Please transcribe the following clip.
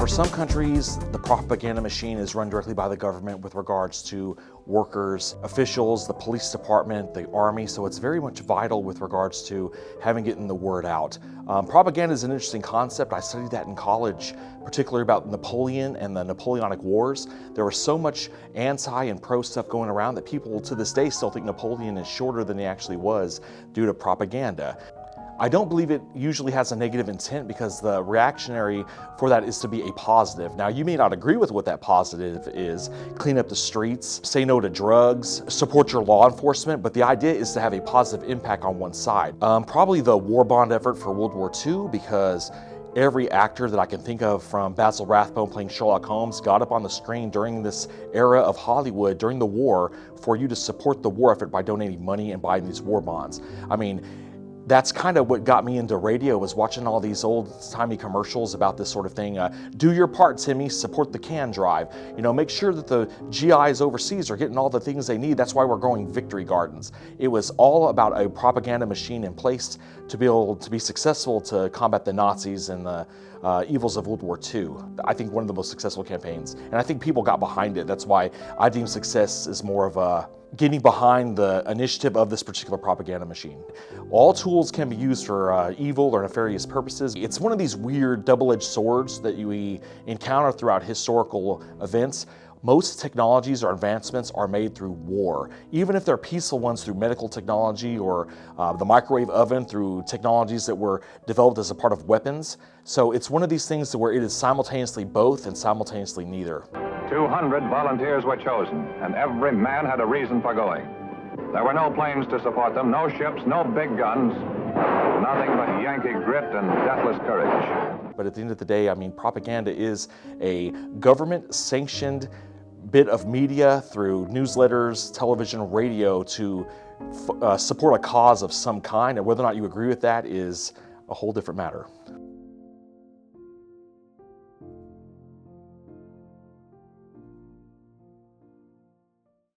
For some countries, the propaganda machine is run directly by the government with regards to workers, officials, the police department, the army, so it's very much vital with regards to getting the word out. Propaganda is an interesting concept. I studied that in college, particularly about Napoleon and the Napoleonic Wars. There was so much anti and pro stuff going around that people to this day still think Napoleon is shorter than he actually was due to propaganda. I don't believe it usually has a negative intent because the reactionary for that is to be a positive. Now, you may not agree with what that positive is. Clean up the streets, say no to drugs, support your law enforcement, but the idea is to have a positive impact on one side. Probably the war bond effort for World War II, because every actor that I can think of, from Basil Rathbone playing Sherlock Holmes, got up on the screen during this era of Hollywood, during the war, for you to support the war effort by donating money and buying these war bonds. I mean, that's kind of what got me into radio, was watching all these old-timey commercials about this sort of thing. Do your part, Timmy, support the can drive. You know, make sure that the GIs overseas are getting all the things they need. That's why we're growing victory gardens. It was all about a propaganda machine in place to be able to be successful to combat the Nazis and the evils of World War II. I think one of the most successful campaigns. And I think people got behind it. That's why I deem success is more of a getting behind the initiative of this particular propaganda machine. All tools can be used for evil or nefarious purposes. It's one of these weird double-edged swords that we encounter throughout historical events. Most technologies or advancements are made through war, even if they're peaceful ones through medical technology or the microwave oven, through technologies that were developed as a part of weapons. So it's one of these things where it is simultaneously both and simultaneously neither. 200 volunteers were chosen, and every man had a reason for going. There were no planes to support them, no ships, no big guns, nothing but Yankee grit and deathless courage. But at the end of the day, I mean, propaganda is a government-sanctioned bit of media through newsletters, television, radio to support a cause of some kind, and whether or not you agree with that is a whole different matter.